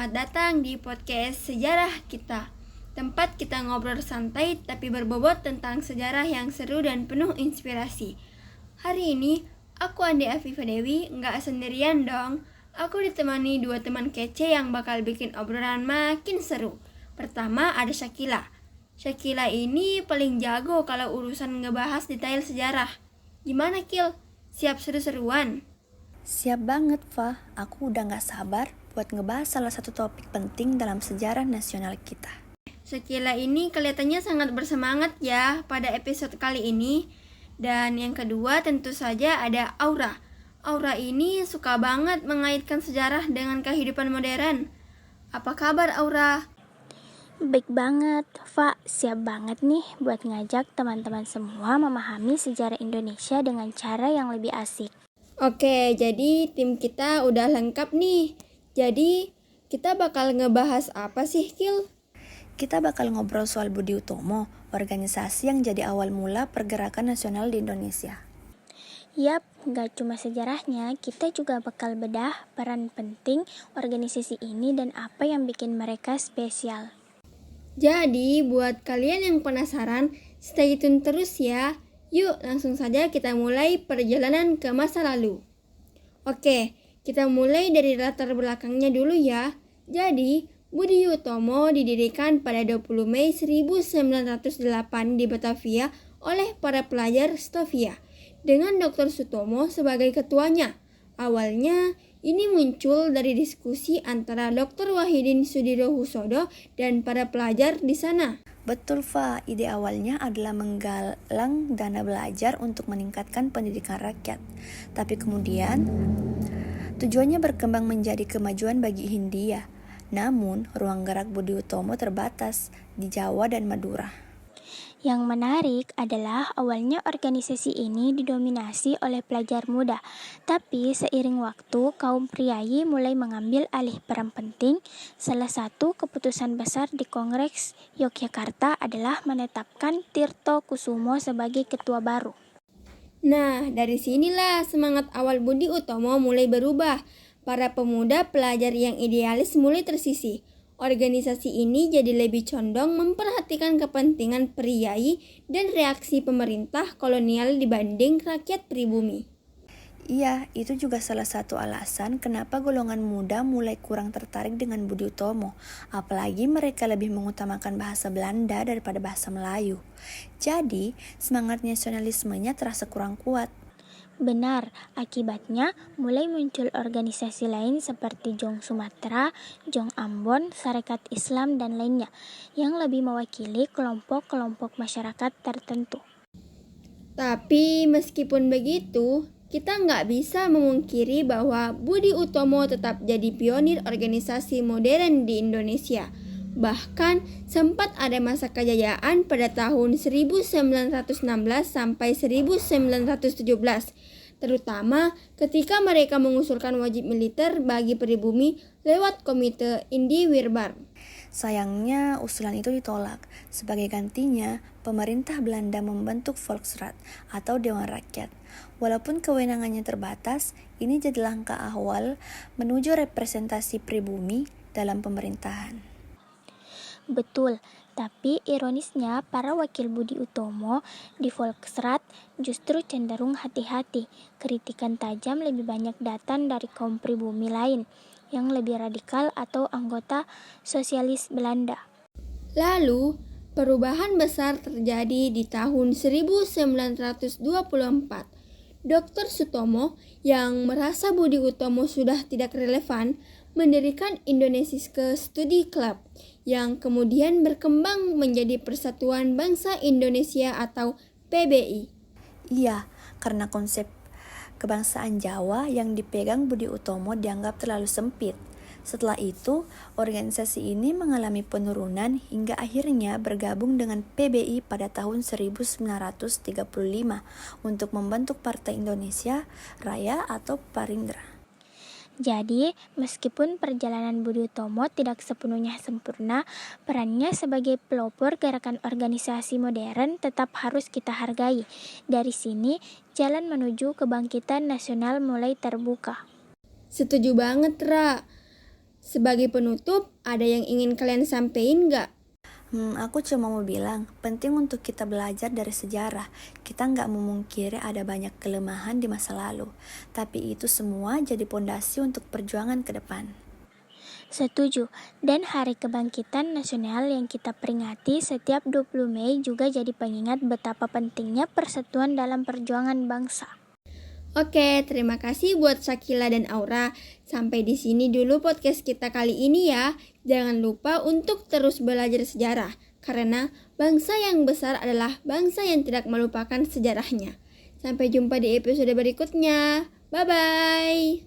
selamat datang di podcast Sejarah Kita. Tempat kita ngobrol santai tapi berbobot tentang sejarah yang seru dan penuh inspirasi. Hari ini, aku Andi Afifa Dewi, nggak sendirian dong. Aku ditemani dua teman kece yang bakal bikin obrolan makin seru. Pertama ada Shakila. Shakila ini paling jago kalau urusan ngebahas detail sejarah. Gimana Kil? Siap seru-seruan? Siap banget, Fa. Aku udah gak sabar buat ngebahas salah satu topik penting dalam sejarah nasional kita. Shakila ini kelihatannya sangat bersemangat ya pada episode kali ini. Dan yang kedua tentu saja ada Aura. Aura ini suka banget mengaitkan sejarah dengan kehidupan modern. Apa kabar Aura? Baik banget, Fa. Siap banget nih buat ngajak teman-teman semua memahami sejarah Indonesia dengan cara yang lebih asik. Oke, jadi tim kita udah lengkap nih. Jadi, kita bakal ngebahas apa sih, Kil? Kita bakal ngobrol soal Budi Utomo, organisasi yang jadi awal mula pergerakan nasional di Indonesia. Yap, gak cuma sejarahnya, kita juga bakal bedah peran penting organisasi ini dan apa yang bikin mereka spesial. Jadi, buat kalian yang penasaran, stay tune terus ya. Yuk, langsung saja kita mulai perjalanan ke masa lalu. Oke, kita mulai dari latar belakangnya dulu ya. Jadi, Budi Utomo didirikan pada 20 Mei 1908 di Batavia oleh para pelajar Stovia, dengan Dr. Sutomo sebagai ketuanya. Awalnya, ini muncul dari diskusi antara Dr. Wahidin Sudirohusodo dan para pelajar di sana. Betul, Fa. Ide awalnya adalah menggalang dana belajar untuk meningkatkan pendidikan rakyat. Tapi kemudian, tujuannya berkembang menjadi kemajuan bagi Hindia. Namun, ruang gerak Budi Utomo terbatas di Jawa dan Madura. Yang menarik adalah awalnya organisasi ini didominasi oleh pelajar muda, tapi seiring waktu kaum priayi mulai mengambil alih peran penting. Salah satu keputusan besar di Kongres Yogyakarta adalah menetapkan Tirto Kusumo sebagai ketua baru. Nah, dari sinilah semangat awal Budi Utomo mulai berubah. Para pemuda pelajar yang idealis mulai tersisih. Organisasi ini jadi lebih condong memperhatikan kepentingan priayi dan reaksi pemerintah kolonial dibanding rakyat pribumi. Iya, itu juga salah satu alasan kenapa golongan muda mulai kurang tertarik dengan Budi Utomo. Apalagi mereka lebih mengutamakan bahasa Belanda daripada bahasa Melayu. Jadi, semangat nasionalismenya terasa kurang kuat. Benar, akibatnya mulai muncul organisasi lain seperti Jong Sumatera, Jong Ambon, Sarekat Islam, dan lainnya yang lebih mewakili kelompok-kelompok masyarakat tertentu. Tapi meskipun begitu, kita nggak bisa memungkiri bahwa Budi Utomo tetap jadi pionir organisasi modern di Indonesia. Bahkan sempat ada masa kejayaan pada tahun 1916 sampai 1917, terutama ketika mereka mengusulkan wajib militer bagi pribumi lewat Komite Indi Wirbar. Sayangnya, usulan itu ditolak. Sebagai gantinya, pemerintah Belanda membentuk Volksraad atau Dewan Rakyat. Walaupun kewenangannya terbatas, ini jadi langkah awal menuju representasi pribumi dalam pemerintahan. Betul, tapi ironisnya para wakil Budi Utomo di Volksraad justru cenderung hati-hati. Kritikan tajam lebih banyak datang dari kaum pribumi lain yang lebih radikal atau anggota sosialis Belanda. Lalu, perubahan besar terjadi di tahun 1924. Dr. Sutomo yang merasa Budi Utomo sudah tidak relevan mendirikan Indonesiske Studi Club yang kemudian berkembang menjadi Persatuan Bangsa Indonesia atau PBI. Iya, karena konsep kebangsaan Jawa yang dipegang Budi Utomo dianggap terlalu sempit. Setelah itu, organisasi ini mengalami penurunan hingga akhirnya bergabung dengan PBI pada tahun 1935 untuk membentuk Partai Indonesia Raya atau Parindra. Jadi, meskipun perjalanan Budi Utomo tidak sepenuhnya sempurna, perannya sebagai pelopor gerakan organisasi modern tetap harus kita hargai. Dari sini, jalan menuju kebangkitan nasional mulai terbuka. Setuju banget, Ra. Sebagai penutup, ada yang ingin kalian sampaikan nggak? Aku cuma mau bilang, penting untuk kita belajar dari sejarah. Kita nggak memungkiri ada banyak kelemahan di masa lalu, tapi itu semua jadi pondasi untuk perjuangan ke depan. Setuju, dan Hari Kebangkitan Nasional yang kita peringati setiap 20 Mei juga jadi pengingat betapa pentingnya persatuan dalam perjuangan bangsa. Oke, terima kasih buat Shakila dan Aura. Sampai di sini dulu podcast kita kali ini ya. Jangan lupa untuk terus belajar sejarah, karena bangsa yang besar adalah bangsa yang tidak melupakan sejarahnya. Sampai jumpa di episode berikutnya. Bye-bye.